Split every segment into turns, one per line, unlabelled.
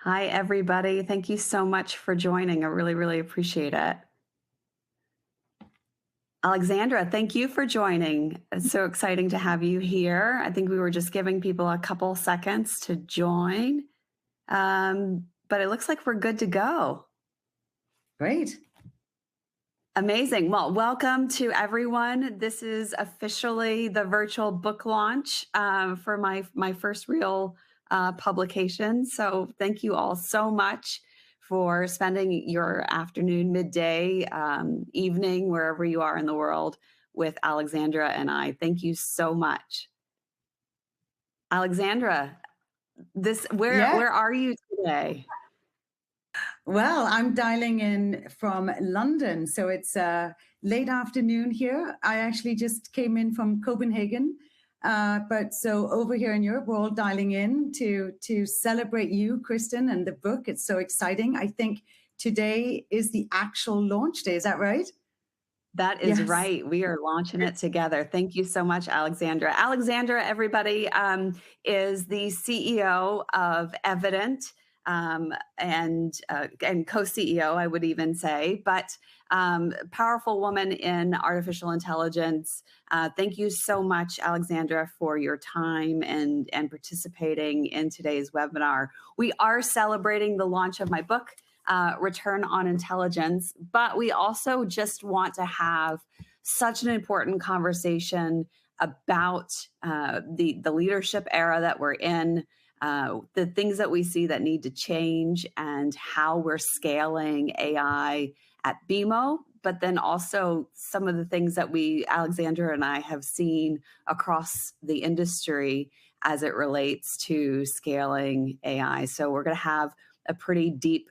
Hi, everybody. Thank you so much for joining. I really, really appreciate it. Alexandra, thank you for joining. It's so exciting to have you here. I think we were just giving people a couple seconds to join, but it looks like we're good to go.
Great.
Amazing. Well, welcome to everyone. This is officially the virtual book launch for my first real publication. So thank you all so much for spending your afternoon, midday, evening, wherever you are in the world with Alexandra and I. Thank you so much. Alexandra,
Yeah.
where are you today?
Well, I'm dialing in from London, so it's late afternoon here. I actually just came in from Copenhagen, but so over here in Europe, we're all dialing in to celebrate you, Kristin, and the book. It's so exciting. I think today is the actual launch day. Is that right?
That is
Yes.
right. We are launching it together. Thank you so much, Alexandra. Alexandra, everybody, is the CEO of Evident and co-CEO, I would even say, but powerful woman in artificial intelligence. Thank you so much, Alexandra, for your time and participating in today's webinar. We are celebrating the launch of my book, Return on Intelligence, but we also just want to have such an important conversation about the leadership era that we're in, the things that we see that need to change, and how we're scaling AI at BMO, but then also some of the things that Alexandra and I, have seen across the industry as it relates to scaling AI. So we're going to have a pretty deep,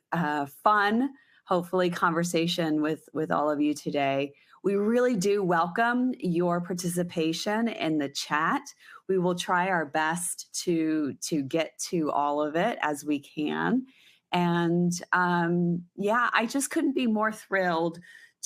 fun, hopefully, conversation with all of you today. We really do welcome your participation in the chat. We will try our best to get to all of it as we can. And yeah, I just couldn't be more thrilled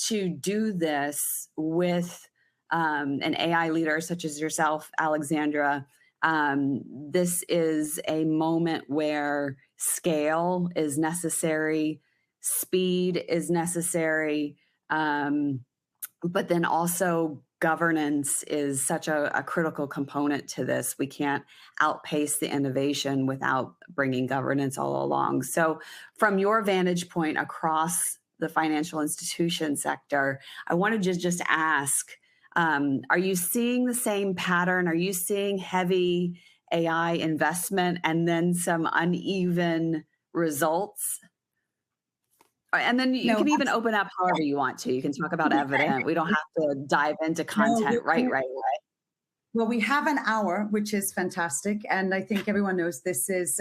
to do this with an AI leader such as yourself, Alexandra. This is a moment where scale is necessary, speed is necessary, but then also governance is such a critical component to this. We can't outpace the innovation without bringing governance all along. So from your vantage point across the financial institution sector, I wanted to just ask, are you seeing the same pattern? Are you seeing heavy AI investment and then some uneven results? And then you
No.
can even open up however you want to. You can talk about Evident. We don't have to dive into
No,
content right away.
well, we have an hour, which is fantastic. And I think everyone knows this is,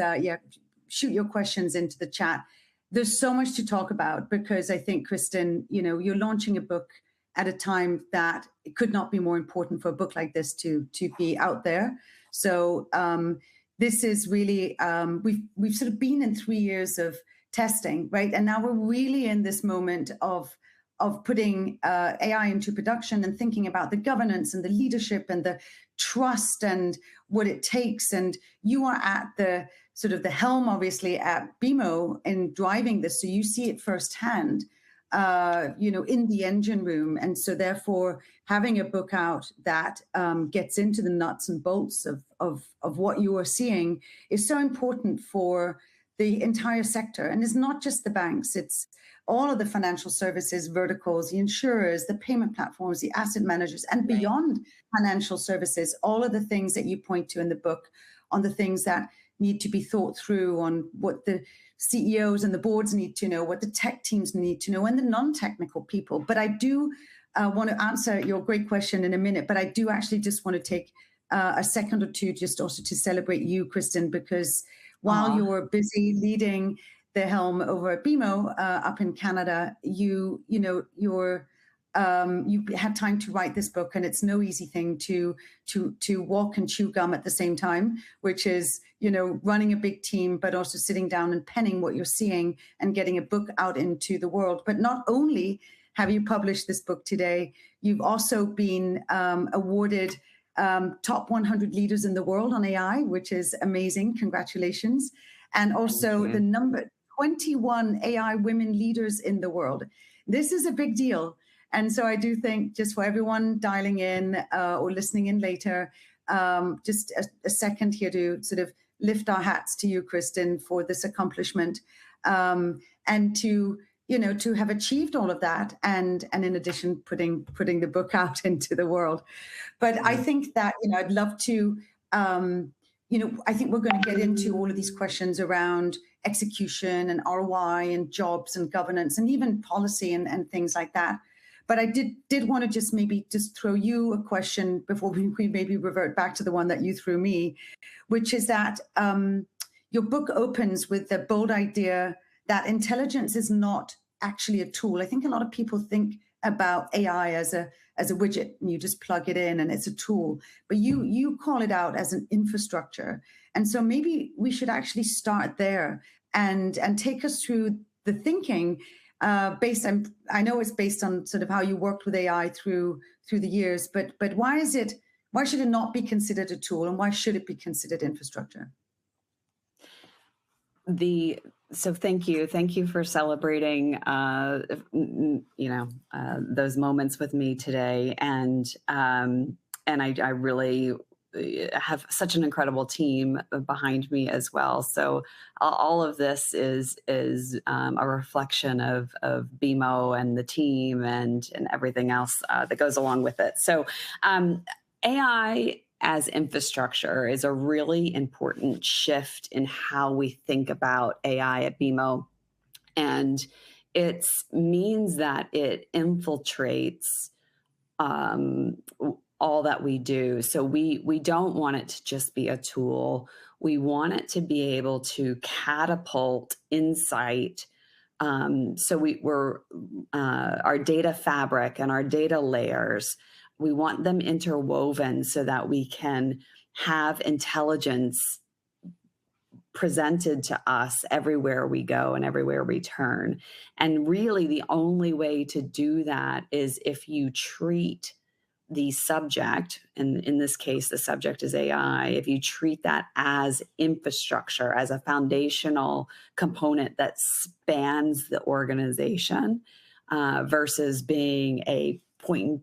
shoot your questions into the chat. There's so much to talk about because I think, Kristin, you're launching a book at a time that it could not be more important for a book like this to be out there. So this is really, we've sort of been in 3 years of testing, right? And now we're really in this moment of putting AI into production and thinking about the governance and the leadership and the trust and what it takes. And you are at the sort of the helm, obviously, at BMO in driving this. So you see it firsthand, in the engine room. And so therefore, having a book out that gets into the nuts and bolts of what you are seeing is so important for the entire sector. And it's not just the banks, it's all of the financial services verticals, the insurers, the payment platforms, the asset managers, and beyond financial services, all of the things that you point to in the book on the things that need to be thought through, on what the CEOs and the boards need to know, what the tech teams need to know, and the non-technical people. But I do want to answer your great question in a minute, but I do actually just want to take a second or two just also to celebrate you, Kristin, because while you were busy leading the helm over at BMO up in Canada, you had time to write this book, and it's no easy thing to walk and chew gum at the same time, which is running a big team, but also sitting down and penning what you're seeing and getting a book out into the world. But not only have you published this book today, you've also been awarded top 100 leaders in the world on AI, which is amazing. Congratulations. and
Thank
also the
you.
number 21 AI women leaders in the world. This is a big deal. And so I do think, just for everyone dialing in or listening in later, just a second here to sort of lift our hats to you, Kristin, for this accomplishment, and to to have achieved all of that, and in addition putting the book out into the world. But I think that I'd love to. I think we're going to get into all of these questions around execution and ROI and jobs and governance and even policy and things like that. But I did want to just maybe just throw you a question before we maybe revert back to the one that you threw me, which is that your book opens with the bold idea that intelligence is not actually a tool. I think a lot of people think about AI as a widget, and you just plug it in and it's a tool. But you call it out as an infrastructure. And so maybe we should actually start there and take us through the thinking based on, I know it's based on sort of how you worked with AI through the years, but why should it not be considered a tool, and why should it be considered infrastructure?
So thank you for celebrating those moments with me today, and I really have such an incredible team behind me as well. So all of this is a reflection of BMO and the team and everything else that goes along with it. So AI as infrastructure is a really important shift in how we think about AI at BMO. And it means that it infiltrates all that we do. So we don't want it to just be a tool. We want it to be able to catapult insight. So we're our data fabric and our data layers, we want them interwoven so that we can have intelligence presented to us everywhere we go and everywhere we turn. And really the only way to do that is if you treat the subject, and in this case, the subject is AI, if you treat that as infrastructure, as a foundational component that spans the organization, versus being a point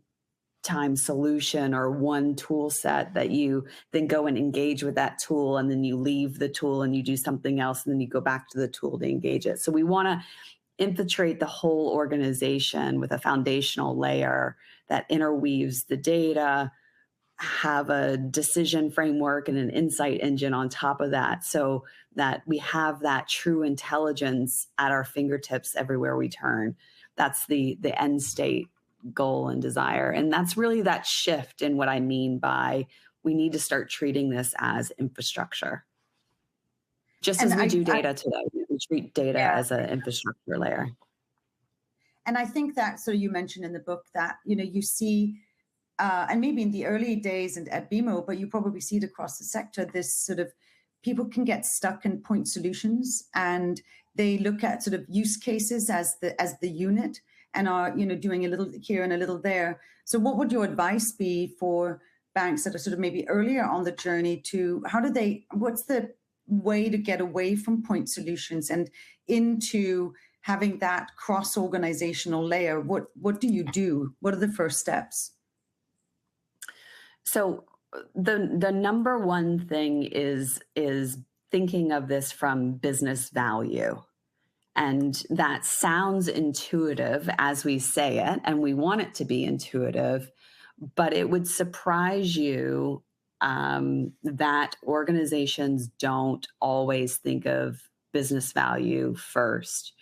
time solution or one tool set that you then go and engage with that tool, and then you leave the tool and you do something else, and then you go back to the tool to engage it. So we want to infiltrate the whole organization with a foundational layer that interweaves the data, have a decision framework and an insight engine on top of that, so that we have that true intelligence at our fingertips everywhere we turn. That's the end state goal and desire. And that's really that shift in what I mean by we need to start treating this as infrastructure. Just as we do data today, we treat data as an infrastructure layer.
And I think that, so you mentioned in the book that, you see, and maybe in the early days and at BMO, but you probably see it across the sector, this sort of people can get stuck in point solutions, and they look at sort of use cases as the unit, and are doing a little here and a little there. So what would your advice be for banks that are sort of maybe earlier on the journey to what's the way to get away from point solutions and into having that cross-organizational layer? What do you do? What are the first steps?
So the number one thing is thinking of this from business value. And that sounds intuitive as we say it, and we want it to be intuitive, but it would surprise you that organizations don't always think of business value first.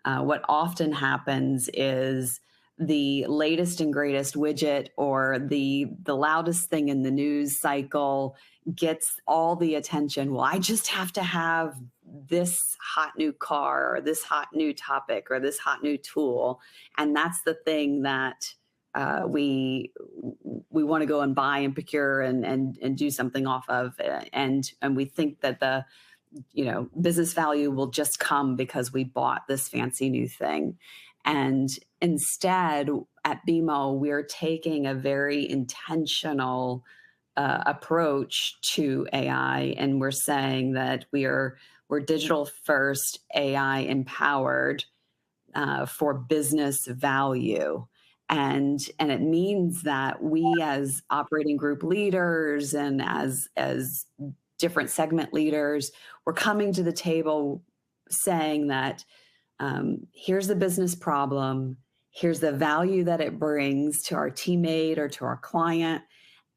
What often happens is the latest and greatest widget or the loudest thing in the news cycle gets all the attention. Well, I just have to have this hot new car or this hot new topic or this hot new tool. And that's the thing that we want to go and buy and procure and do something off of. And we think that the business value will just come because we bought this fancy new thing. And instead, at BMO, we're taking a very intentional approach to AI, and we're saying that we are We're digital first, AI empowered for business value. And it means that we as operating group leaders and as different segment leaders, we're coming to the table saying that here's the business problem, here's the value that it brings to our teammate or to our client,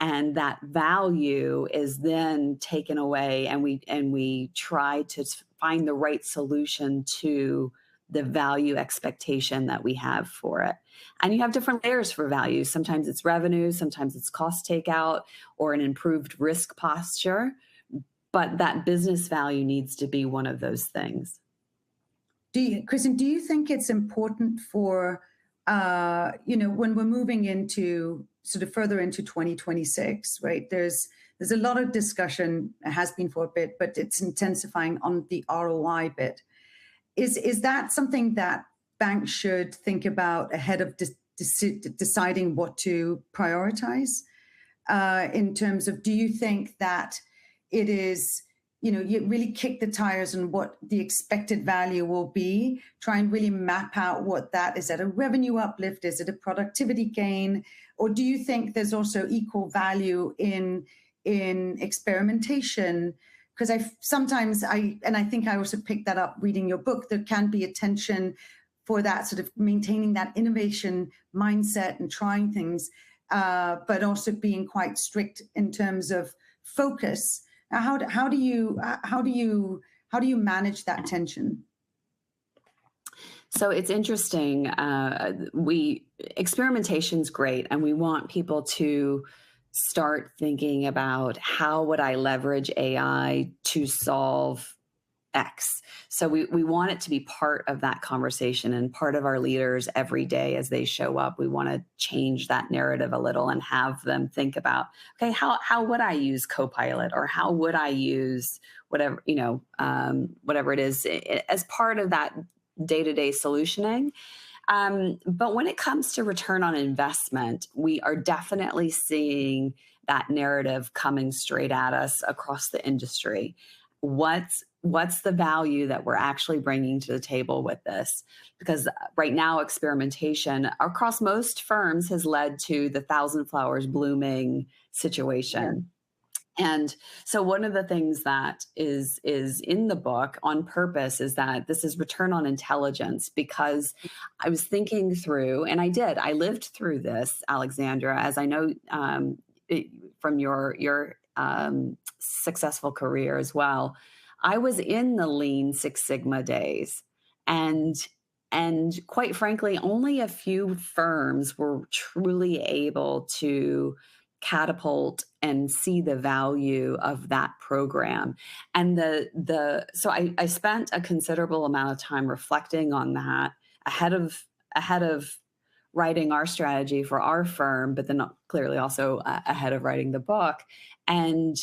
and that value is then taken away, and we try to find the right solution to the value expectation that we have for it. And you have different layers for value. Sometimes it's revenue, sometimes it's cost takeout or an improved risk posture, but that business value needs to be one of those things.
Kristin, do you think it's important for, when we're moving into sort of further into 2026, right? There's a lot of discussion, it has been for a bit, but it's intensifying on the ROI bit. Is that something that banks should think about ahead of deciding what to prioritize? In terms of, do you think that it is, you really kick the tires on what the expected value will be, try and really map out what that is? At a revenue uplift? Is it a productivity gain? Or do you think there's also equal value in experimentation? Because I think I also picked that up reading your book, there can be a tension for that sort of maintaining that innovation mindset and trying things, but also being quite strict in terms of focus. How do you manage that tension?
So it's interesting. Experimentation's great, and we want people to start thinking about, how would I leverage AI to solve X? So we want it to be part of that conversation and part of our leaders every day as they show up. We want to change that narrative a little and have them think about, okay, how would I use Copilot, or how would I use whatever, whatever it is as part of that day-to-day solutioning. But when it comes to return on investment, we are definitely seeing that narrative coming straight at us across the industry. What's the value that we're actually bringing to the table with this? Because right now, experimentation across most firms has led to the 1,000 flowers blooming situation. Yeah. And so one of the things that is in the book on purpose is that this is return on intelligence, because I was thinking through, and I lived through this, Alexandra, as I know from your successful career as well. I was in the Lean Six Sigma days, and quite frankly, only a few firms were truly able to catapult and see the value of that program. And so I spent a considerable amount of time reflecting on that ahead of writing our strategy for our firm, but then clearly also ahead of writing the book. And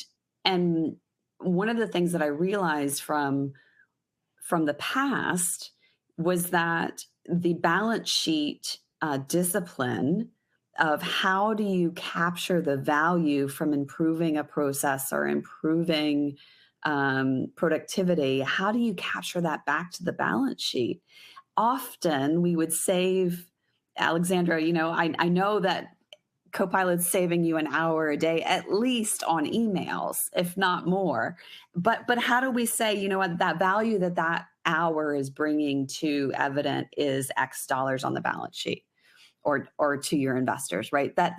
one of the things that I realized from the past was that the balance sheet discipline of how do you capture the value from improving a process or improving productivity, how do you capture that back to the balance sheet? Often we would save, Alexandra, I know that Copilot's saving you an hour a day, at least on emails, if not more. But how do we say, what, that value that hour is bringing to Evident is X dollars on the balance sheet or to your investors, right? That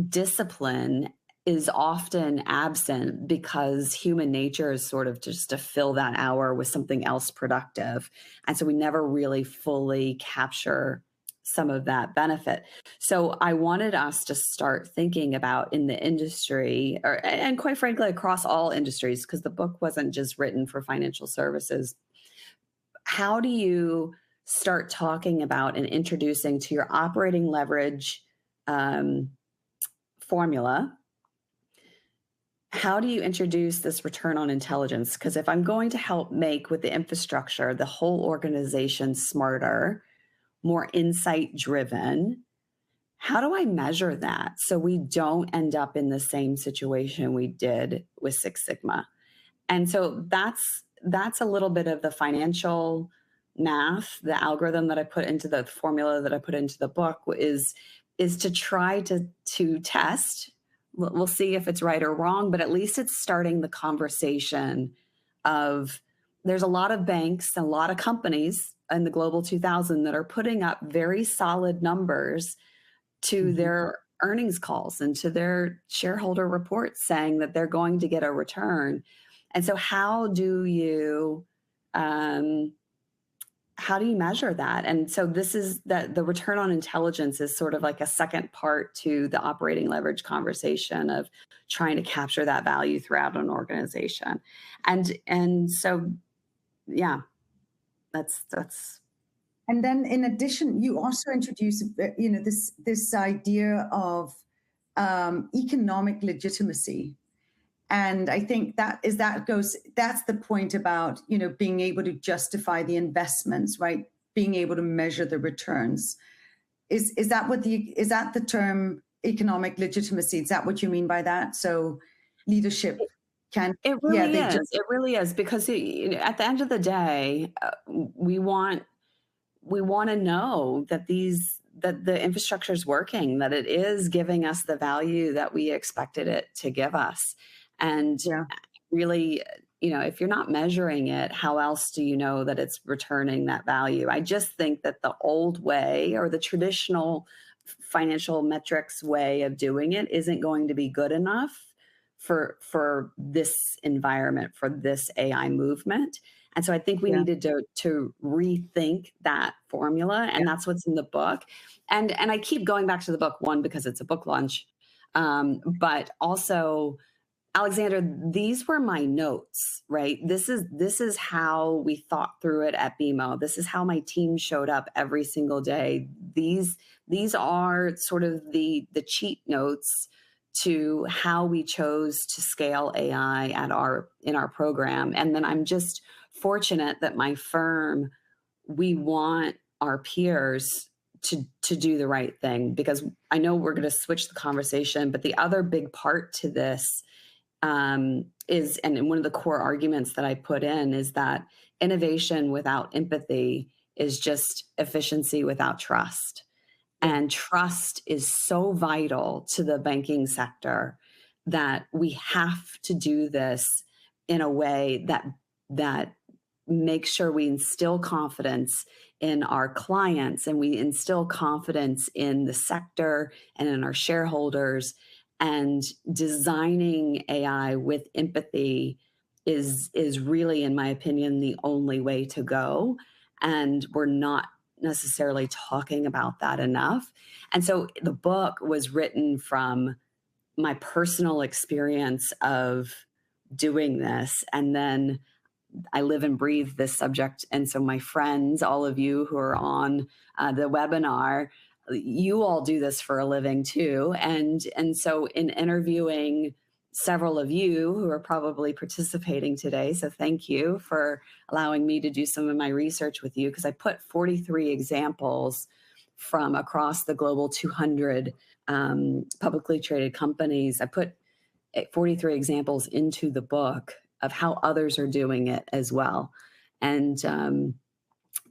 discipline is often absent because human nature is sort of just to fill that hour with something else productive. And so we never really fully capture some of that benefit. So I wanted us to start thinking about in the industry, and quite frankly, across all industries, because the book wasn't just written for financial services. How do you start talking about and introducing to your operating leverage formula? How do you introduce this return on intelligence? Because if I'm going to help make with the infrastructure, the whole organization smarter, more insight driven, how do I measure that so we don't end up in the same situation we did with Six Sigma? And so that's a little bit of the financial math, the algorithm that I put into the formula that I put into the book is to try to test. We'll see if it's right or wrong, but at least it's starting the conversation of there's a lot of banks, a lot of companies in the global 2000 that are putting up very solid numbers to
Mhm.
their earnings calls and to their shareholder reports saying that they're going to get a return. And so um, how do you measure that? And so this is that the return on intelligence is sort of like a second part to the operating leverage conversation of trying to capture that value throughout an organization. And so yeah, that's
And then, in addition, you also introduce, this idea of economic legitimacy. And I think that's the point about, being able to justify the investments, right? Being able to measure the returns. Is that the term economic legitimacy? Is that what you mean by that? So leadership can,
it
yeah,
really
they just,
is. It really is because at the end of the day, we want to know that the infrastructure is working, that it is giving us the value that we expected it to give us. And
yeah,
really, if you're not measuring it, how else do you know that it's returning that value? I just think that the old way or the traditional financial metrics way of doing it isn't going to be good enough for this environment, for this AI movement. And so I think we
yeah,
needed to rethink that formula,
yeah,
and that's what's in the book. And I keep going back to the book, one, because it's a book launch, but also, Alexandra, these were my notes, right? This is how we thought through it at BMO. This is how my team showed up every single day. These are sort of the cheat notes to how we chose to scale AI in our program. And then I'm just fortunate that my firm, we want our peers to do the right thing, because I know we're going to switch the conversation, but the other big part to this is, and one of the core arguments that I put in is that innovation without empathy is just efficiency without trust.
yeah,
And trust is so vital to the banking sector that we have to do this in a way that makes sure we instill confidence in our clients and we instill confidence in the sector and in our shareholders. And designing AI with empathy is really, in my opinion, the only way to go. And we're not necessarily talking about that enough. And so the book was written from my personal experience of doing this. And then I live and breathe this subject. And so my friends, all of you who are on the webinar, you all do this for a living too. And so in interviewing several of you who are probably participating today, so thank you for allowing me to do some of my research with you, because I put 43 examples from across the global 200 publicly traded companies. I put 43 examples into the book of how others are doing it as well. And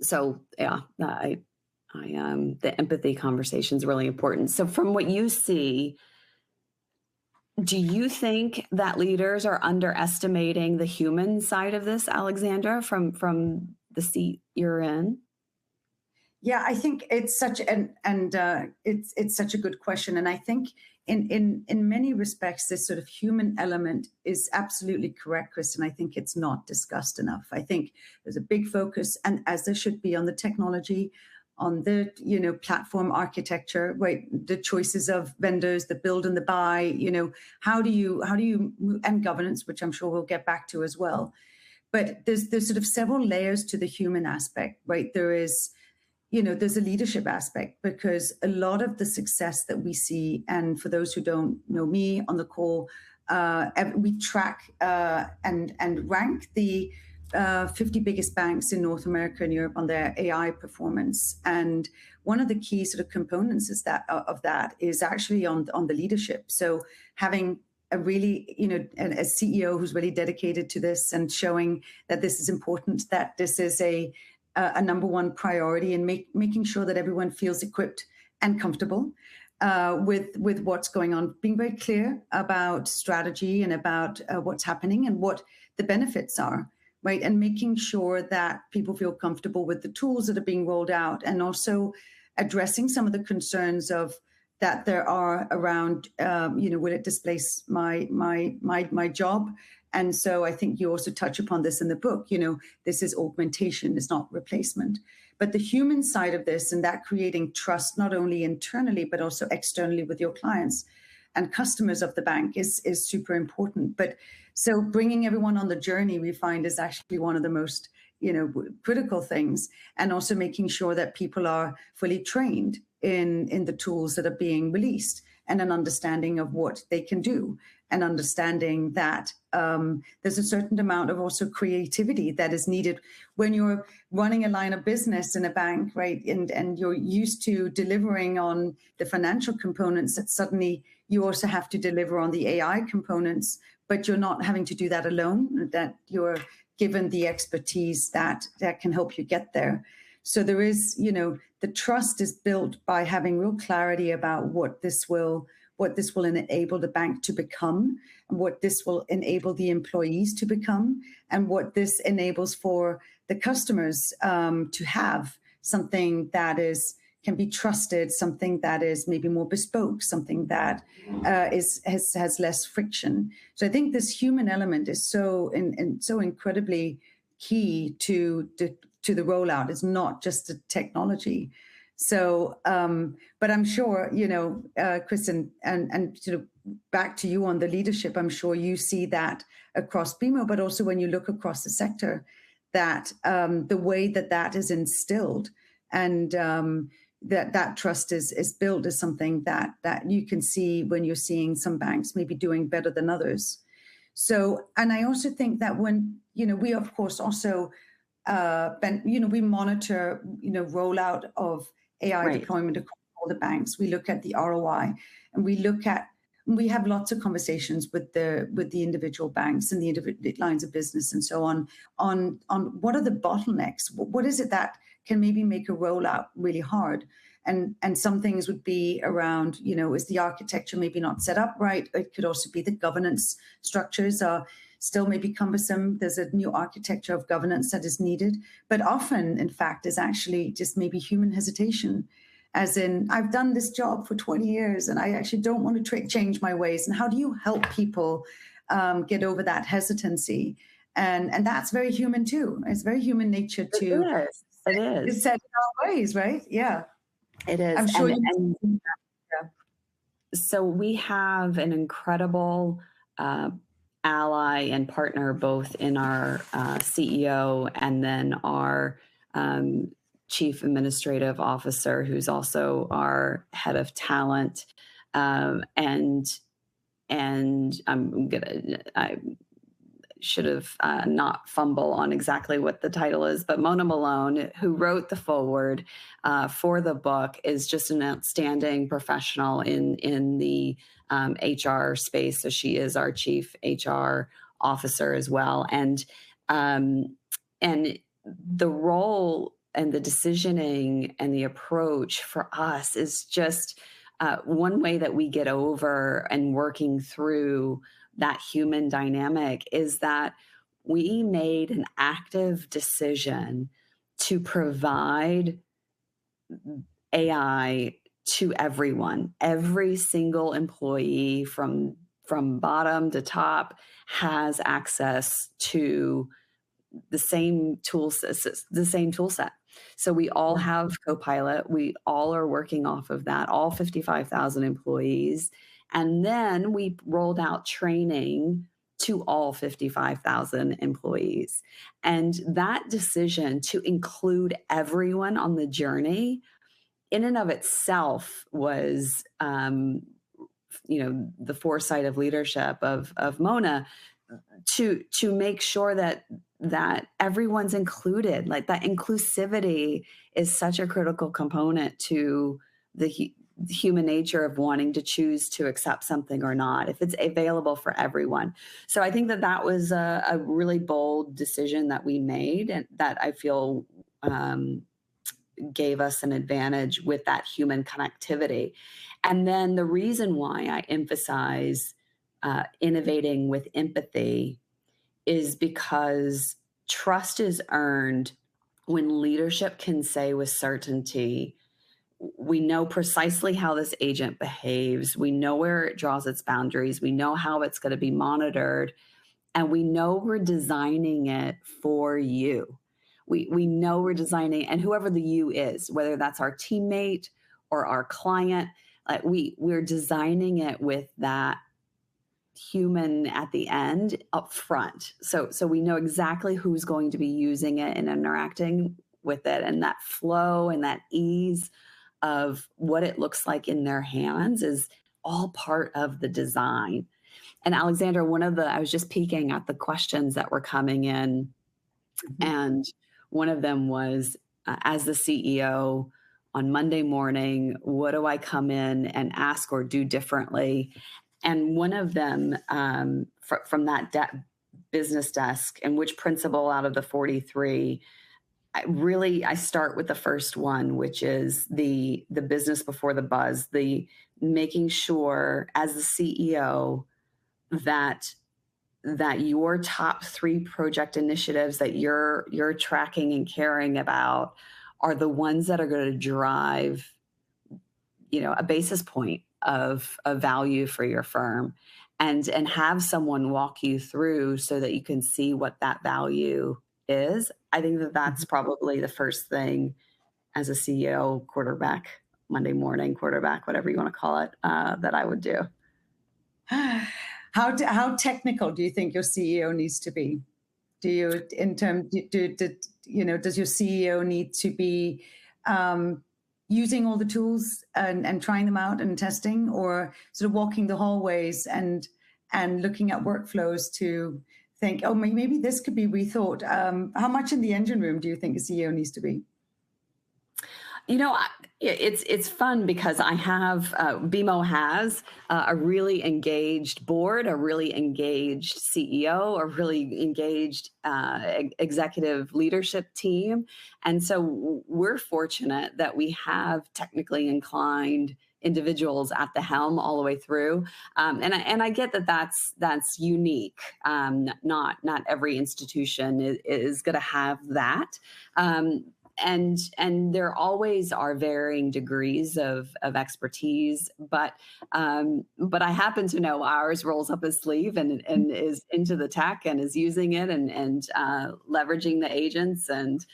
so, yeah, the empathy conversation is really important. So from what you see, do you think that leaders are underestimating the human side of this, Alexandra, from the seat you're in?
yeah. I think it's such it's such a good question, and I think in many respects, this sort of human element is absolutely correct, Kristin. I think it's not discussed enough. I think there's a big focus, and as there should be, on the technology, on the platform architecture, right? The choices of vendors, the build and the buy. How do you and governance, which I'm sure we'll get back to as well. But there's sort of several layers to the human aspect, right? There's a leadership aspect, because a lot of the success that we see, and for those who don't know me on the call, we track and rank the 50 biggest banks in North America and Europe on their AI performance. And one of the key sort of components of that is actually on the leadership. So having a really, a CEO who's really dedicated to this and showing that this is important, that this is a number one priority, and making sure that everyone feels equipped and comfortable with what's going on, being very clear about strategy and about what's happening and what the benefits are, right? And making sure that people feel comfortable with the tools that are being rolled out, and also addressing some of the concerns of that there are around, will it displace my job? And so I think you also touch upon this in the book. This is augmentation, it's not replacement. But the human side of this, and that creating trust, not only internally, but also externally with your clients and customers of the bank is super important. But so bringing everyone on the journey, we find, is actually one of the most, critical things. And also making sure that people are fully trained in the tools that are being released, and an understanding of what they can do, and understanding that there's a certain amount of also creativity that is needed when you're running a line of business in a bank, right? And you're used to delivering on the financial components, that suddenly you also have to deliver on the AI components, but you're not having to do that alone, that you're given the expertise that can help you get there. So there is, the trust is built by having real clarity about what this will enable the bank to become, and what this will enable the employees to become, and what this enables for the customers to have something that can be trusted, something that is maybe more bespoke, something that has less friction. So I think this human element is so incredibly key to the rollout. It's not just the technology. So, but I'm sure, Kristin, and sort of back to you on the leadership, I'm sure you see that across BMO, but also when you look across the sector, that the way that is instilled, and that trust is built, is something that you can see when you're seeing some banks maybe doing better than others. So, and I also think that when, we of course also, we monitor, rollout of AI deployment across all the banks. We look at the ROI, and we have lots of conversations with the individual banks and the individual lines of business and so on what are the bottlenecks? What is it that can maybe make a rollout really hard? And some things would be around, is the architecture maybe not set up right? It could also be the governance structures are still maybe cumbersome. There's a new architecture of governance that is needed. But often, in fact, is actually just maybe human hesitation, as in, I've done this job for 20 years and I actually don't want to change my ways. And how do you help people get over that hesitancy? And that's very human too. It's very human nature to
It is.
set our ways, right? Yeah.
It is.
I'm sure
So we have an incredible ally and partner, both in our CEO and then our Chief Administrative Officer, who's also our head of talent. And I should have not fumble on exactly what the title is, but Mona Malone, who wrote the foreword for the book, is just an outstanding professional in the HR space. So she is our chief HR officer as well. And the role and the decisioning and the approach for us is just one way that we get over and working through that human dynamic is that we made an active decision to provide AI to everyone. Every single employee from bottom to top has access to the same tool set. So we all have Copilot. We all are working off of that, all 55,000 employees. And then we rolled out training to all 55,000 employees. And that decision to include everyone on the journey in and of itself was, the foresight of leadership of Mona to make sure that everyone's included. Like, that inclusivity is such a critical component to the human nature of wanting to choose to accept something or not, if it's available for everyone. So I think that that was a really bold decision that we made, and that I feel gave us an advantage with that human connectivity. And then the reason why I emphasize innovating with empathy is because trust is earned when leadership can say with certainty, we know precisely how this agent behaves. We know where it draws its boundaries. We know how it's going to be monitored. And we know we're designing it for you. We know we're designing, and whoever the you is, whether that's our teammate or our client, we're designing it with that human at the end up front. So we know exactly who's going to be using it and interacting with it, and that flow and that ease of what it looks like in their hands is all part of the design. And Alexandra, I was just peeking at the questions that were coming in, and one of them was, as the CEO on Monday morning, what do I come in and ask or do differently? And one of them from that business desk, and which principle out of the 43, I start with the first one, which is the business before the buzz, the making sure as the CEO that your top 3 project initiatives that you're tracking and caring about are the ones that are going to drive, a basis point of value for your firm, and have someone walk you through so that you can see what that value is. I think that that's probably the first thing as a CEO, quarterback, Monday morning quarterback, whatever you want to call it, that I would do.
How technical do you think your CEO needs to be? Do you, does your CEO need to be using all the tools and trying them out and testing, or sort of walking the hallways and looking at workflows to think, oh, maybe this could be rethought? How much in the engine room do you think a CEO needs to be?
It's fun because I have BMO has a really engaged board, a really engaged CEO, a really engaged executive leadership team, and so we're fortunate that we have technically inclined individuals at the helm all the way through, and I get that that's unique. Not every institution is going to have that. And there always are varying degrees of expertise, but I happen to know ours rolls up his sleeve and is into the tech and is using it and leveraging the agents and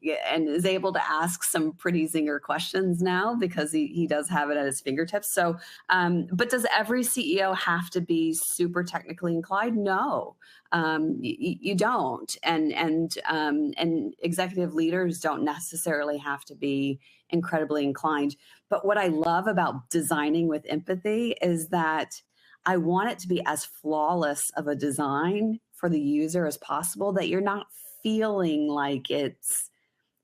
is able to ask some pretty zinger questions now because he does have it at his fingertips. So, but does every CEO have to be super technically inclined? No. You don't, and executive leaders don't necessarily have to be incredibly inclined. But what I love about designing with empathy is that I want it to be as flawless of a design for the user as possible, that you're not feeling like it's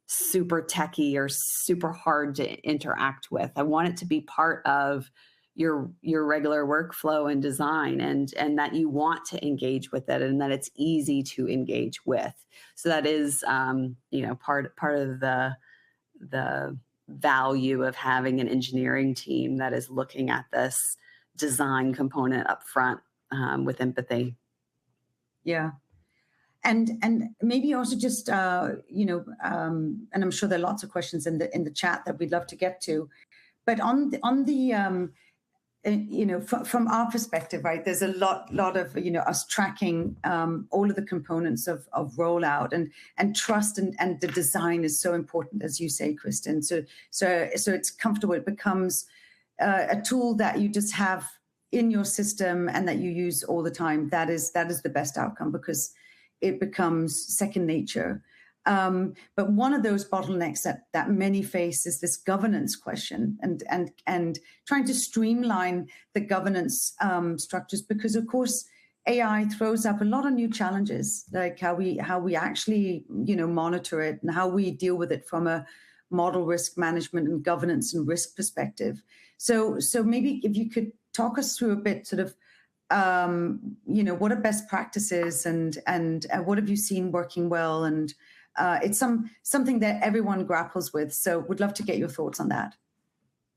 super techy or super hard to interact with. I want it to be part of your regular workflow and design, and that you want to engage with it, and that it's easy to engage with. So that is part of the value of having an engineering team that is looking at this design component up front with empathy.
Yeah. And maybe also just and I'm sure there are lots of questions in the chat that we'd love to get to, but on the from our perspective, right, there's a lot of us tracking all of the components of rollout, and trust and the design is so important, as you say, Kristin. So it's comfortable. It becomes a tool that you just have in your system and that you use all the time. That is the best outcome, because it becomes second nature. But one of those bottlenecks that many face is this governance question, and trying to streamline the governance structures, because of course AI throws up a lot of new challenges, like how we actually monitor it and how we deal with it from a model risk management and governance and risk perspective. So maybe if you could talk us through a bit, sort of, what are best practices, and what have you seen working well? And it's something that everyone grapples with. So would love to get your thoughts on that.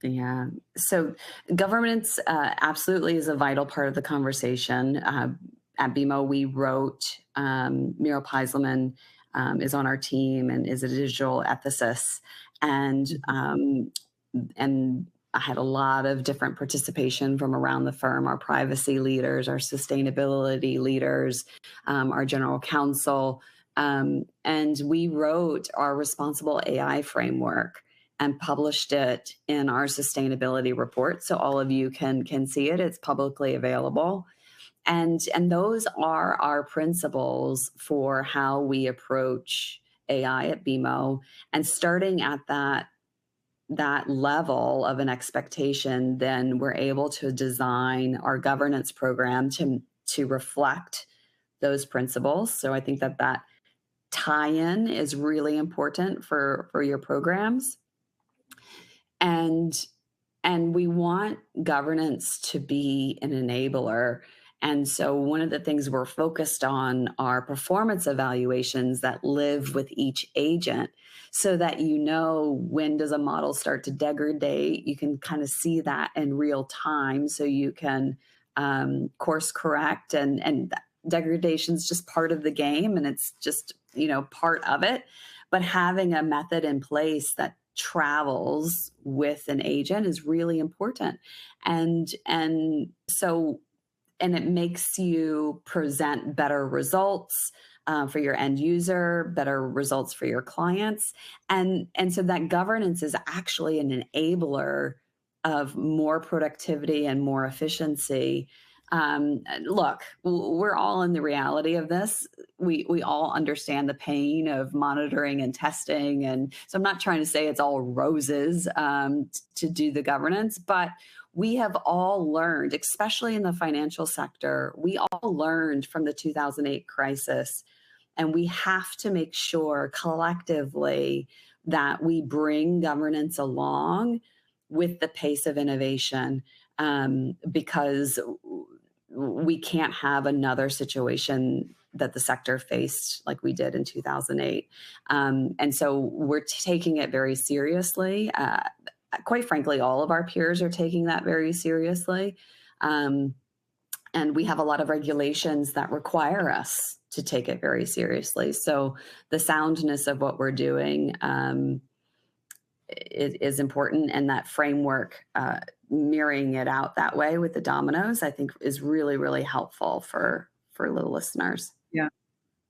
Yeah. So governance absolutely is a vital part of the conversation. At BMO, we wrote, Muriel Peiselman is on our team and is a digital ethicist. And I had a lot of different participation from around the firm, our privacy leaders, our sustainability leaders, our general counsel. And we wrote our responsible AI framework and published it in our sustainability report. So all of you can see it. It's publicly available. And those are our principles for how we approach AI at BMO. And starting at that level of an expectation, then we're able to design our governance program to reflect those principles. So I think that tie-in is really important for your programs. And we want governance to be an enabler. And so one of the things we're focused on are performance evaluations that live with each agent, so that when does a model start to degrade. You can kind of see that in real time, so you can course correct, and degradation is just part of the game, and it's just part of it. But having a method in place that travels with an agent is really important. And it makes you present better results for your end user, better results for your clients. And so that governance is actually an enabler of more productivity and more efficiency. Look, we're all in the reality of this. We all understand the pain of monitoring and testing. And so I'm not trying to say it's all roses to do the governance, but we have all learned, especially in the financial sector, we all learned from the 2008 crisis. And we have to make sure collectively that we bring governance along with the pace of innovation, because we can't have another situation that the sector faced like we did in 2008. And so we're taking it very seriously. Quite frankly, all of our peers are taking that very seriously. And we have a lot of regulations that require us to take it very seriously. So the soundness of what we're doing is important. And that framework, mirroring it out that way with the dominoes, I think is really, really helpful for the listeners.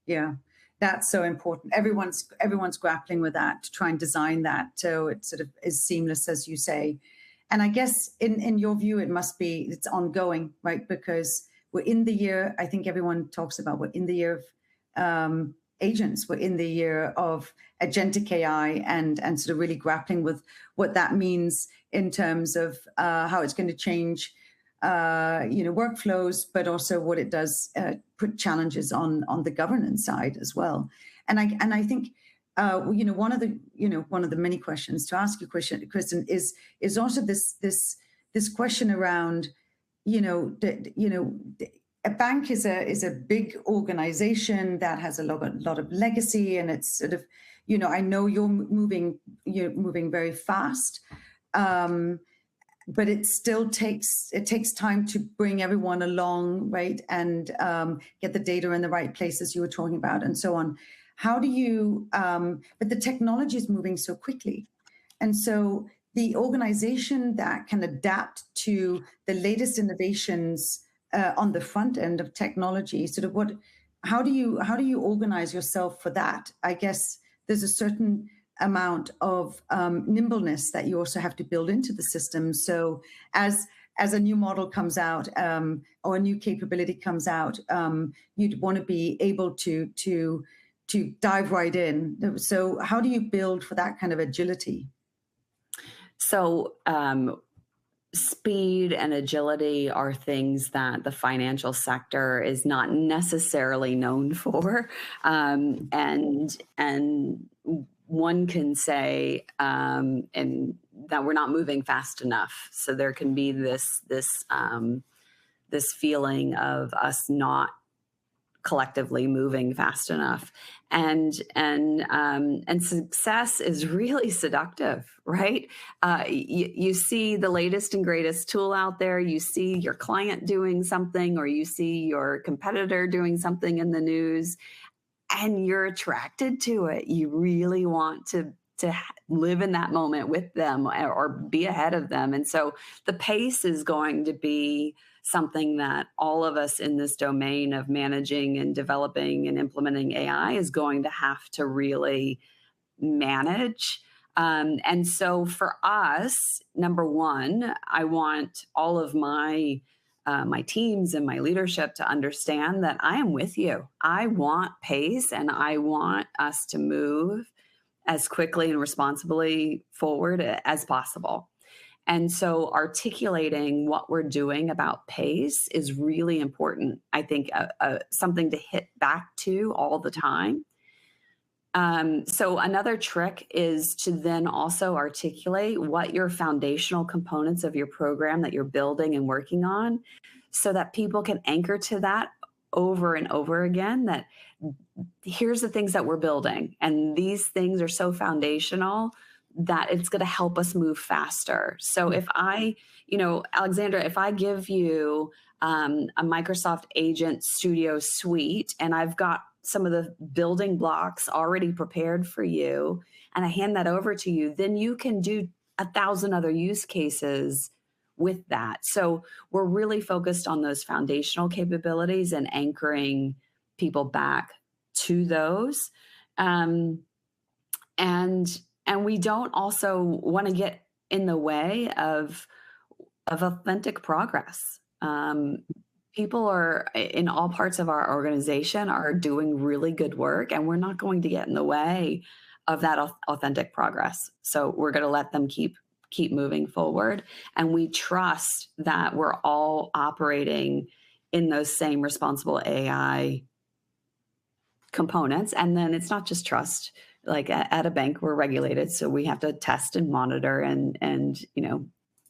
Yeah. That's so important. Everyone's grappling with that to try and design that so it sort of is seamless, as you say. And I guess in your view, it's ongoing, right? Because we're in the year, I think everyone talks about, we're in the year of agents, we're in the year of agentic AI, and sort of really grappling with what that means in terms of how it's going to change workflows, but also what it does put challenges on the governance side as well. And I think one of the many questions to ask you, Kristin, is also this question around a bank is a big organization that has a lot of legacy, and it's sort of I know you're moving very fast. But it still takes time to bring everyone along, right? And get the data in the right places you were talking about, and so on. How do you? But the technology is moving so quickly, and so the organization that can adapt to the latest innovations on the front end of technology, how do you organize yourself for that? I guess there's a certain amount of nimbleness that you also have to build into the system. So as a new model comes out or a new capability comes out, you'd want to be able to dive right in. So how do you build for that kind of agility?
So speed and agility are things that the financial sector is not necessarily known for. And one can say and that we're not moving fast enough. So there can be this feeling of us not collectively moving fast enough, and success is really seductive, right? You see the latest and greatest tool out there, you see your client doing something, or you see your competitor doing something in the news, and you're attracted to it. You really want to live in that moment with them, or be ahead of them. And so the pace is going to be something that all of us in this domain of managing and developing and implementing AI is going to have to really manage. And so for us, number one, I want all of my teams and my leadership to understand that I am with you. I want pace, and I want us to move as quickly and responsibly forward as possible. And so articulating what we're doing about pace is really important. I think something to hit back to all the time. So another trick is to then also articulate what your foundational components of your program that you're building and working on, so that people can anchor to that over and over again, that here's the things that we're building, and these things are so foundational that it's going to help us move faster. So if Alexandra, if I give you a Microsoft Agent Studio suite, and I've got some of the building blocks already prepared for you, and I hand that over to you, then you can do 1,000 other use cases with that. So we're really focused on those foundational capabilities and anchoring people back to those. And we don't also want to get in the way of authentic progress. People are in all parts of our organization are doing really good work, and we're not going to get in the way of that authentic progress. So we're going to let them keep moving forward, and we trust that we're all operating in those same responsible AI components. And then it's not just trust. Like at a bank, we're regulated, so we have to test and monitor and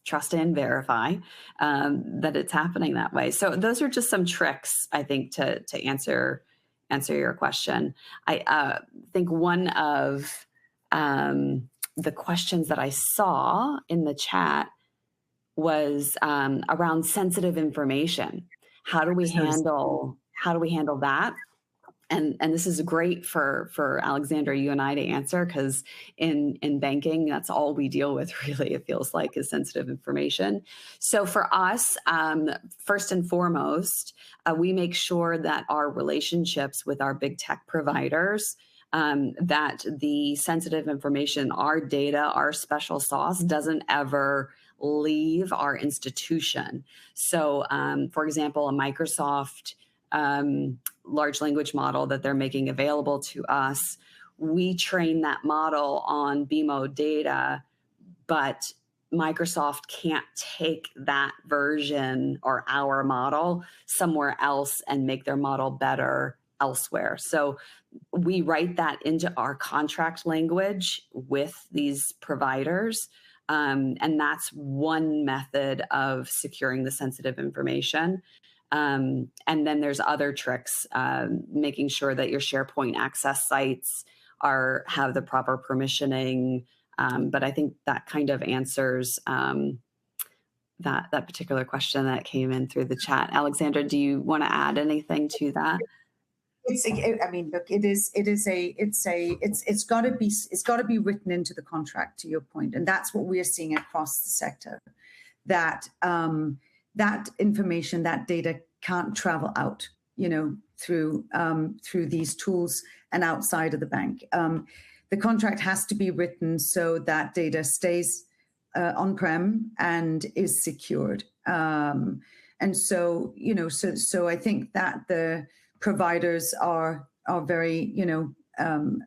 trust and verify that it's happening that way. So those are just some tricks, I think, to answer your question. I think one of the questions that I saw in the chat was around sensitive information. How do we handle that? And this is great for Alexandra, you and I to answer, because in banking, that's all we deal with, really, it feels like, is sensitive information. So for us, first and foremost, we make sure that our relationships with our big tech providers, that the sensitive information, our data, our special sauce doesn't ever leave our institution. So for example, a Microsoft large language model that they're making available to us, we train that model on BMO data, but Microsoft can't take that version or our model somewhere else and make their model better elsewhere. So we write that into our contract language with these providers. And that's one method of securing the sensitive information. And then there's other tricks, making sure that your SharePoint access sites have the proper permissioning. But I think that kind of answers that particular question that came in through the chat. Alexandra, do you want to add anything to that?
Look, it's got to be written into the contract, to your point, and that's what we're seeing across the sector. That that information, that data can't travel out, through these tools and outside of the bank. The contract has to be written so that data stays on-prem and is secured. And so, so I think that the providers are very,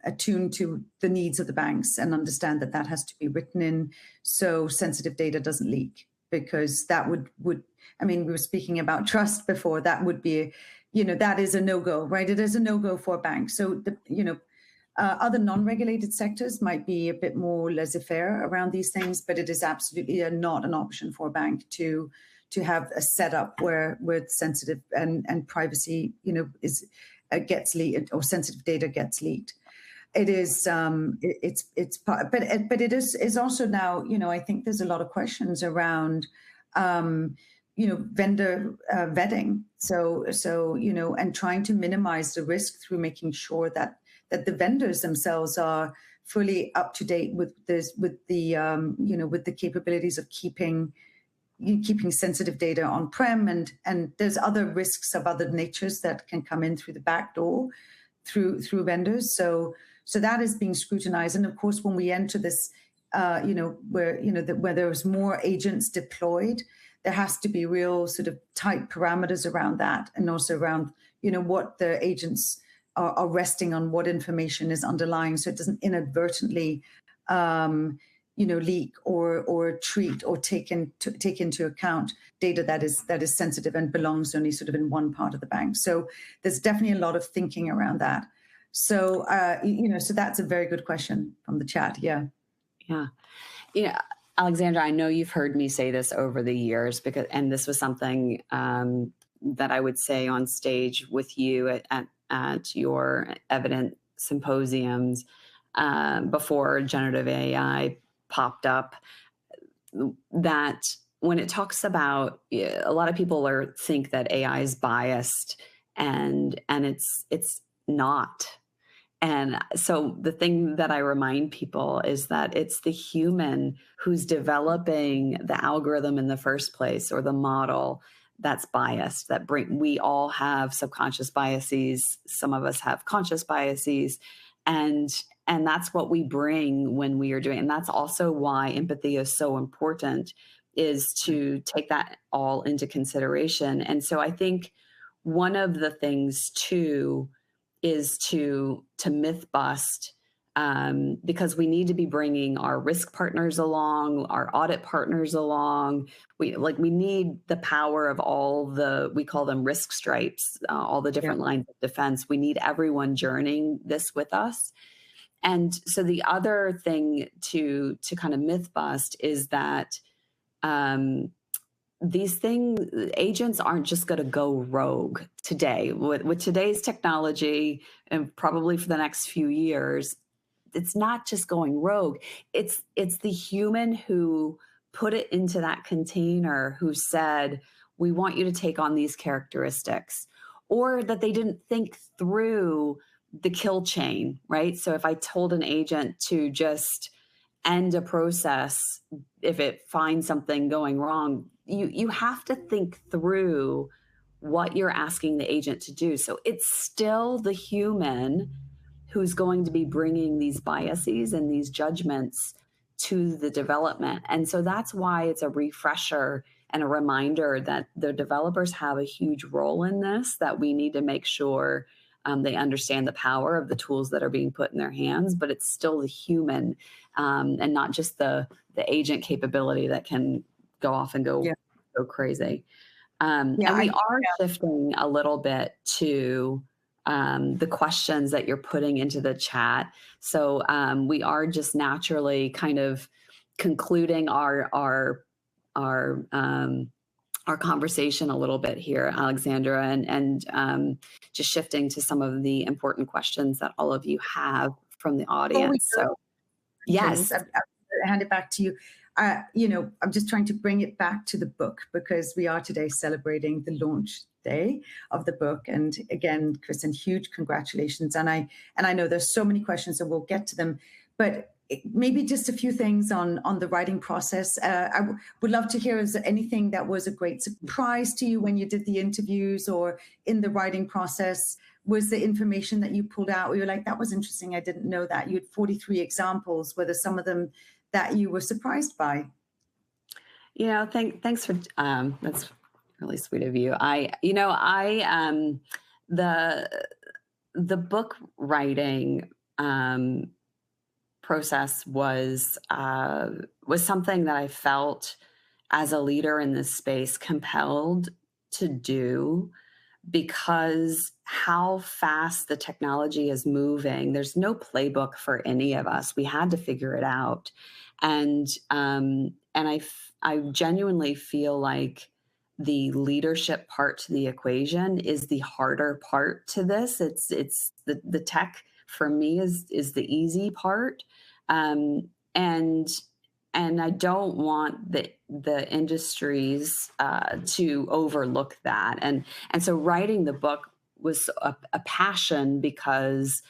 attuned to the needs of the banks and understand that has to be written in so sensitive data doesn't leak. because that would I mean, we were speaking about trust before. That would be, that is a no-go, right? It is a no-go for a bank. So other non-regulated sectors might be a bit more laissez-faire around these things, but it is absolutely not an option for a bank to have a setup where sensitive and privacy, gets leaked, or sensitive data gets leaked. It is it's part, but it is also now, I think there's a lot of questions around vendor vetting. So and trying to minimize the risk through making sure that the vendors themselves are fully up to date with the capabilities of keeping sensitive data on-prem, and there's other risks of other natures that can come in through the back door through vendors. So that is being scrutinized. And of course, when we enter this, where there's more agents deployed, there has to be real sort of tight parameters around that, and also around, what the agents are resting on, what information is underlying, so it doesn't inadvertently, leak or treat or take into account data that is sensitive and belongs only sort of in one part of the bank. So there's definitely a lot of thinking around that. So, so that's a very good question from the chat. Yeah.
Yeah. Alexandra, I know you've heard me say this over the years, and this was something that I would say on stage with you at your Evident symposiums before generative AI popped up, that when it talks about, a lot of people think that AI is biased, and it's not. And so the thing that I remind people is that it's the human who's developing the algorithm in the first place, or the model, that's biased. We all have subconscious biases. Some of us have conscious biases, and that's what we bring when we are doing. And that's also why empathy is so important, is to take that all into consideration. And so I think one of the things too is to myth bust, because we need to be bringing our risk partners along, our audit partners along. We need the power of all we call them risk stripes, all the different lines of defense. We need everyone journeying this with us. And so the other thing to kind of myth bust is that these agents aren't just going to go rogue today. With today's technology, and probably for the next few years, it's not just going rogue. It's the human who put it into that container, who said, we want you to take on these characteristics, or that they didn't think through the kill chain, right? So if I told an agent to just end a process if it finds something going wrong, you have to think through what you're asking the agent to do. So it's still the human who's going to be bringing these biases and these judgments to the development. And so that's why it's a refresher and a reminder that the developers have a huge role in this, that we need to make sure they understand the power of the tools that are being put in their hands, but it's still the human, and not just the agent capability that can go off and go crazy. And we are shifting a little bit to the questions that you're putting into the chat. So we are just naturally kind of concluding our conversation a little bit here, Alexandra, and just shifting to some of the important questions that all of you have from the audience. So, yes,
I'll hand it back to you. I'm just trying to bring it back to the book, because we are today celebrating the launch day of the book. And again, Kristin, huge congratulations. And I know there's so many questions, and we'll get to them, but maybe just a few things on the writing process. I would love to hear, is there anything that was a great surprise to you when you did the interviews or in the writing process? Was the information that you pulled out where you're like, that was interesting, I didn't know that? You had 43 examples. Were there some of them that you were surprised by?
Thanks for, that's really sweet of you. The book writing process was something that I felt as a leader in this space, compelled to do, because how fast the technology is moving. There's no playbook for any of us. We had to figure it out, and I genuinely feel like the leadership part to the equation is the harder part to this. It's the tech for me is the easy part, and I don't want the industries to overlook that. And so writing the book was a passion, because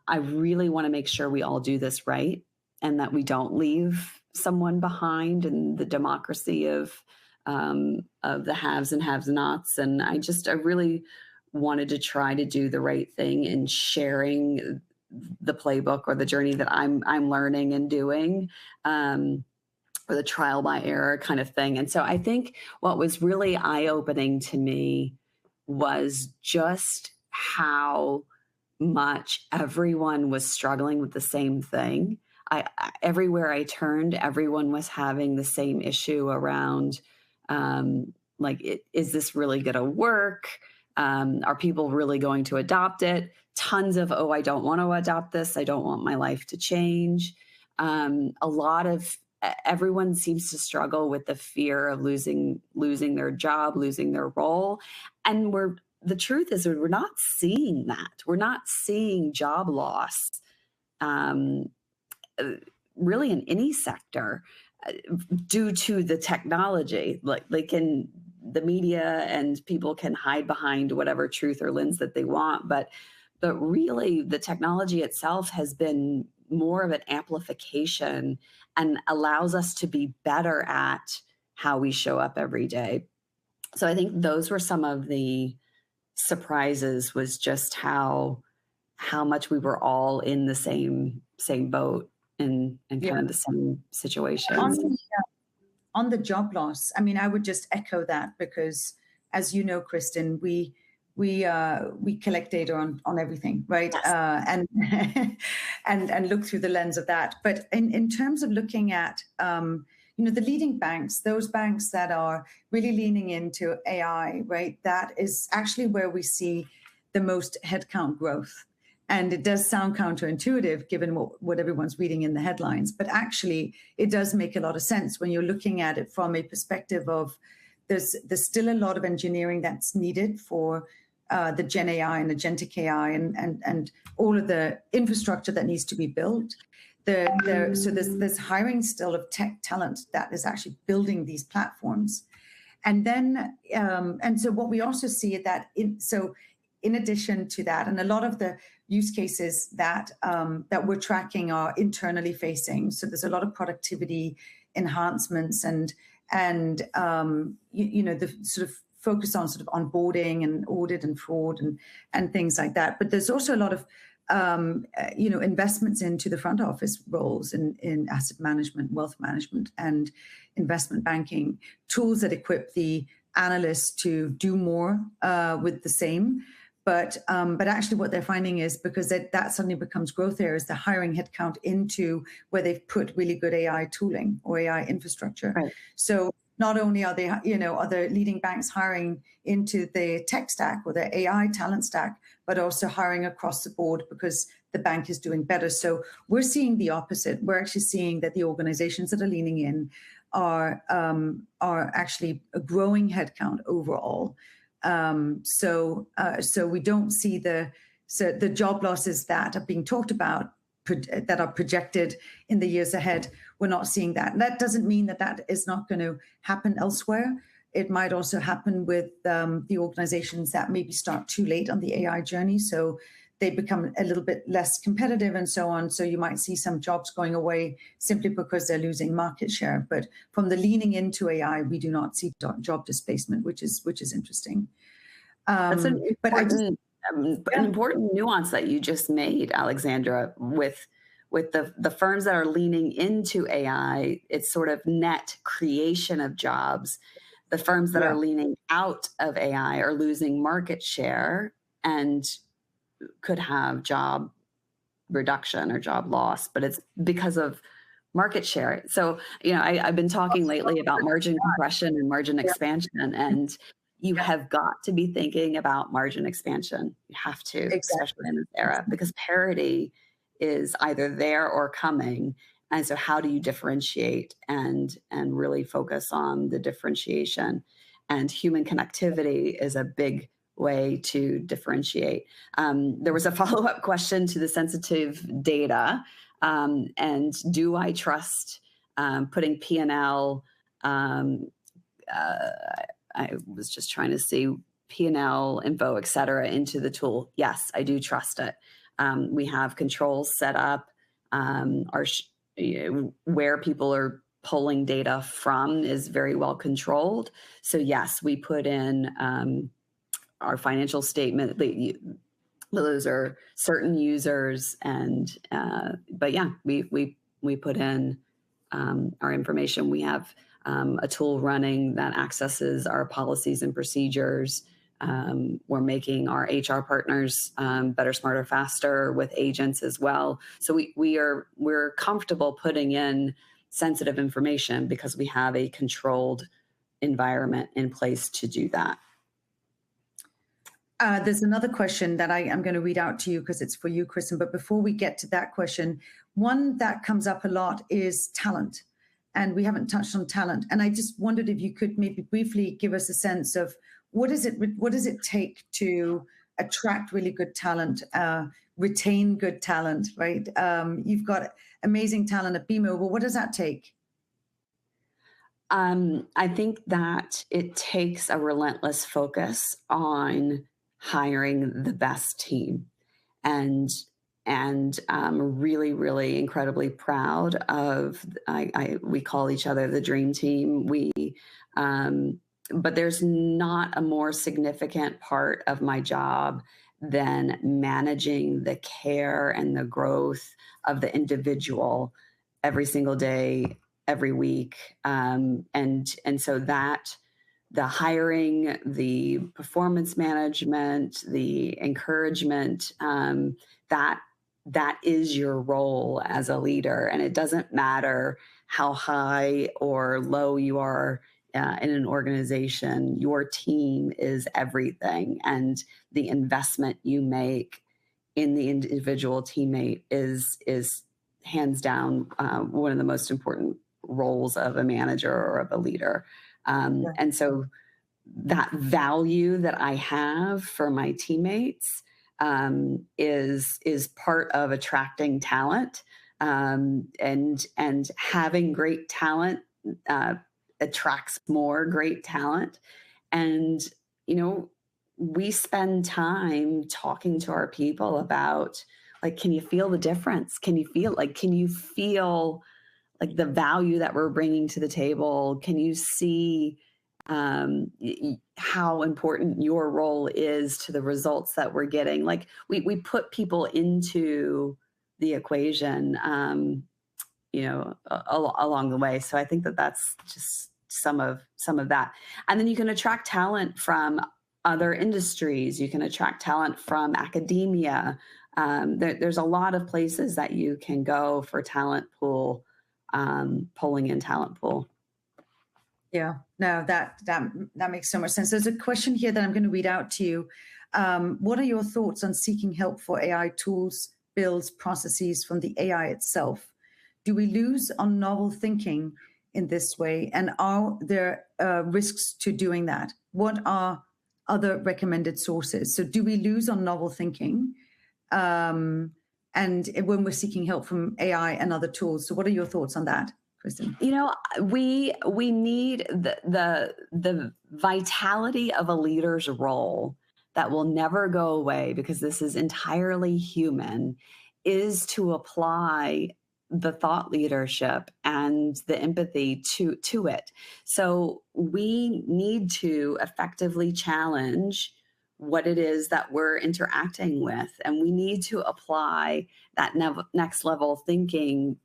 I really want to make sure we all do this right, and that we don't leave someone behind in the democracy of the haves and have-nots. And I really wanted to try to do the right thing in sharing the playbook or the journey that I'm learning and doing. Or the trial by error kind of thing. And so I think what was really eye-opening to me was just how much everyone was struggling with the same thing. Everywhere I turned, everyone was having the same issue around, is this really going to work? Are people really going to adopt it? Tons of, oh, I don't want to adopt this. I don't want my life to change. Everyone seems to struggle with the fear of losing their job, losing their role. And the truth is we're not seeing that. We're not seeing job loss really in any sector due to the technology. Like in the media, and people can hide behind whatever truth or lens that they want, but really the technology itself has been more of an amplification and allows us to be better at how we show up every day. So I think those were some of the surprises, was just how much we were all in the same boat and kind of the same situations.
On the job loss, I mean, I would just echo that, because, as you know, Kristin, we collect data on everything, right? Yes. And look through the lens of that. But in terms of looking at the leading banks, those banks that are really leaning into AI, right? That is actually where we see the most headcount growth. And it does sound counterintuitive given what everyone's reading in the headlines, but actually it does make a lot of sense when you're looking at it from a perspective of there's still a lot of engineering that's needed for the Gen AI and agentic AI and all of the infrastructure that needs to be built. So there's hiring still of tech talent that is actually building these platforms. And then, and so what we also see is that in addition to that, and a lot of the use cases that we're tracking are internally facing. So there's a lot of productivity enhancements and the sort of focus on sort of onboarding and audit and fraud and things like that. But there's also a lot of investments into the front office roles in asset management, wealth management, and investment banking, tools that equip the analysts to do more with the same. But actually what they're finding is, because that suddenly becomes growth areas, the hiring headcount into where they've put really good AI tooling or AI infrastructure. Right. So not only are they, other leading banks hiring into the tech stack or the AI talent stack, but also hiring across the board because the bank is doing better. So we're seeing the opposite. We're actually seeing that the organizations that are leaning in are actually a growing headcount overall. So we don't see the job losses that are being talked about that are projected in the years ahead. We're not seeing that. And that doesn't mean that is not going to happen elsewhere. It might also happen with the organizations that maybe start too late on the AI journey. So they become a little bit less competitive and so on. So you might see some jobs going away simply because they're losing market share. But from the leaning into AI, we do not see job displacement, which is interesting.
That's an important nuance that you just made, Alexandra, with the firms that are leaning into AI. It's sort of net creation of jobs. The firms that are leaning out of AI are losing market share and could have job reduction or job loss, but it's because of market share. So, I've been talking lately about margin compression and margin
Yeah,
expansion, and you have got to be thinking about margin expansion. You have to,
exactly.
especially in this era, because parity is either there or coming. And so how do you differentiate and really focus on the differentiation? And human connectivity is a big way to differentiate. There was a follow-up question to the sensitive data. And do I trust putting P&L? Uh, I was just trying to see P&L info, et cetera, into the tool. Yes, I do trust it. We have controls set up. Where people are pulling data from is very well controlled. So yes, we put in our financial statement. Those are certain users, and but yeah, we put in our information. We have a tool running that accesses our policies and procedures. We're making our HR partners better, smarter, faster with agents as well. So we're comfortable putting in sensitive information because we have a controlled environment in place to do that.
There's another question that I'm going to read out to you because it's for you, Kristin. But before we get to that question, one that comes up a lot is talent. And we haven't touched on talent. And I just wondered if you could maybe briefly give us a sense of what does it take to attract really good talent, retain good talent, right? You've got amazing talent at BMO, but what does that take?
I think that it takes a relentless focus on hiring the best team, and I'm really, really incredibly proud of. We call each other the dream team. But there's not a more significant part of my job than managing the care and the growth of the individual every single day, every week, and so that the hiring, the performance management, the encouragement, that is your role as a leader, and it doesn't matter how high or low you are in an organization. Your team is everything, and the investment you make in the individual teammate is hands down one of the most important roles of a manager or of a leader. And so that value that I have for my teammates is part of attracting talent, and having great talent attracts more great talent. And we spend time talking to our people about, like, can you feel the difference? Can you feel like the value that we're bringing to the table? Can you see how important your role is to the results that we're getting? Like, we put people into the equation, along the way. So I think that that's just some of that. And then you can attract talent from other industries. You can attract talent from academia. There's a lot of places that you can go for talent pool, pulling in talent pool.
Yeah, no, that makes so much sense. There's a question here that I'm going to read out to you. What are your thoughts on seeking help for AI tools, builds, processes from the AI itself? Do we lose on novel thinking in this way? And are there risks to doing that? What are other recommended sources? So do we lose on novel thinking? And when we're seeking help from AI and other tools? So what are your thoughts on that, Kristin?
We need the vitality of a leader's role that will never go away, because this is entirely human, is to apply the thought leadership and the empathy to it. So we need to effectively challenge what it is that we're interacting with, and we need to apply that next level thinking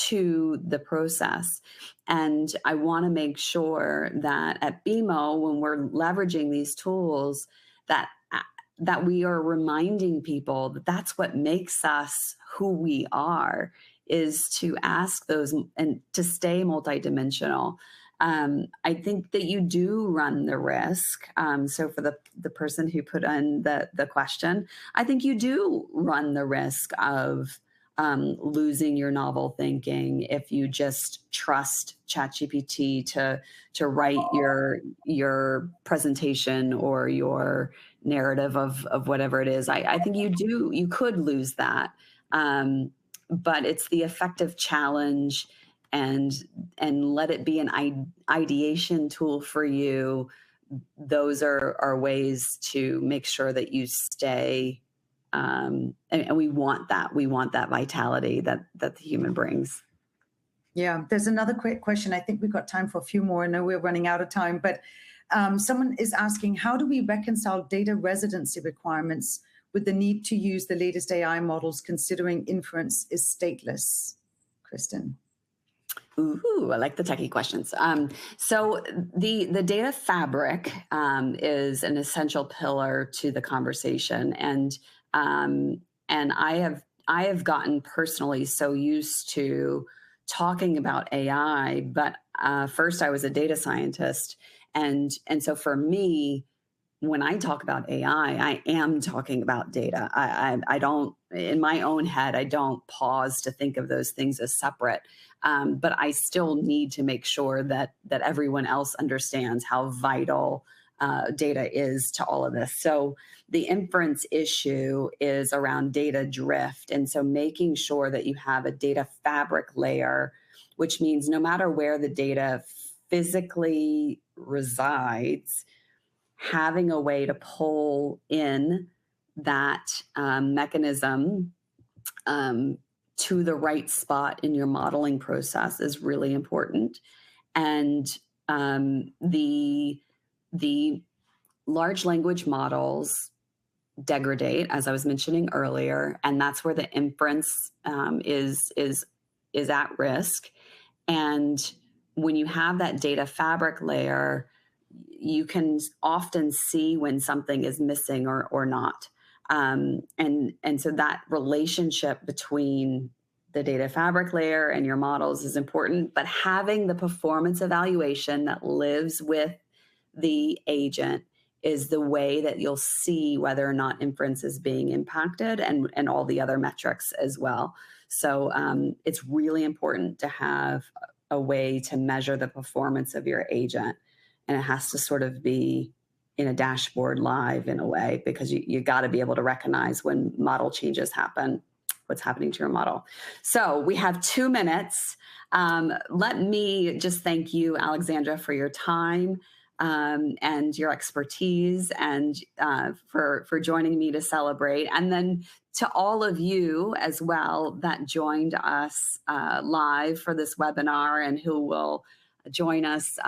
to the process. And I want to make sure that at BMO, when we're leveraging these tools, that that we are reminding people that that's what makes us who we are, is to ask those and to stay multidimensional. I think that you do run the risk. So for the person who put in the question, I think you do run the risk of losing your novel thinking if you just trust ChatGPT to write your presentation or your narrative of whatever it is. I think you could lose that. But it's the effective challenge, and let it be an ideation tool for you. Those are ways to make sure that you stay, and we want that vitality that the human brings.
Yeah, there's another quick question. I think we've got time for a few more. I know we're running out of time, but someone is asking, how do we reconcile data residency requirements with the need to use the latest AI models, considering inference is stateless? Kristin.
Ooh, I like the techie questions. So the data fabric is an essential pillar to the conversation, and I have gotten personally so used to talking about AI, but first I was a data scientist, and so for me, when I talk about AI, I am talking about data. I don't, in my own head, I don't pause to think of those things as separate. But I still need to make sure that everyone else understands how vital data is to all of this. So the inference issue is around data drift. And so making sure that you have a data fabric layer, which means no matter where the data physically resides, having a way to pull in that mechanism to the right spot in your modeling process is really important. And the large language models degrade, as I was mentioning earlier, and that's where the inference is at risk. And when you have that data fabric layer, you can often see when something is missing or not. And so that relationship between the data fabric layer and your models is important, but having the performance evaluation that lives with the agent is the way that you'll see whether or not inference is being impacted, and all the other metrics as well. So it's really important to have a way to measure the performance of your agent. And it has to sort of be in a dashboard live in a way, because you got to be able to recognize when model changes happen, what's happening to your model. So we have 2 minutes. Let me just thank you, Alexandra, for your time and your expertise, and for joining me to celebrate. And then to all of you as well that joined us live for this webinar and who will join us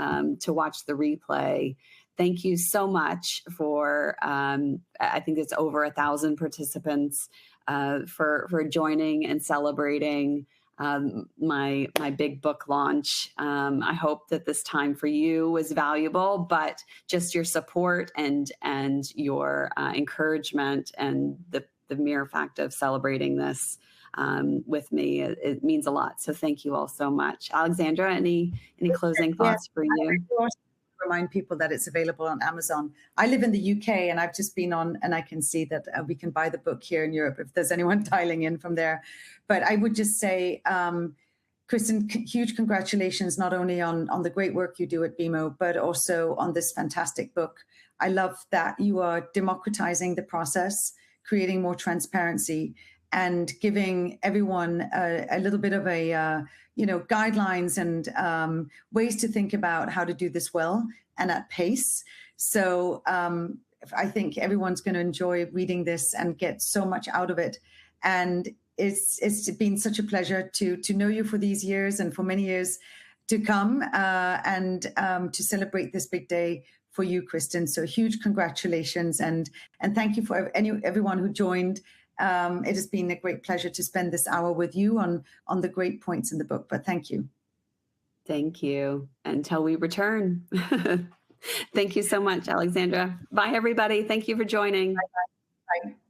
to watch the replay. Thank you so much for, I think it's over 1,000 participants for joining and celebrating my big book launch. I hope that this time for you was valuable, but just your support and your encouragement and the mere fact of celebrating this with me, it means a lot. So thank you all so much. Alexandra, any closing thoughts for you?
Remind people that it's available on Amazon. I live in the UK, and I've just been on, and I can see that we can buy the book here in Europe if there's anyone dialing in from there. But I would just say, Kristin, huge congratulations, not only on the great work you do at BMO, but also on this fantastic book. I love that you are democratizing the process, creating more transparency, and giving everyone a little bit of a guidelines and ways to think about how to do this well and at pace. So I think everyone's going to enjoy reading this and get so much out of it. And it's been such a pleasure to know you for these years and for many years to come, and to celebrate this big day for you, Kristin. So huge congratulations, and thank you for everyone who joined. It has been a great pleasure to spend this hour with you on the great points in the book, but thank you.
Thank you. Until we return. Thank you so much, Alexandra. Bye, everybody. Thank you for joining.
Bye-bye. Bye.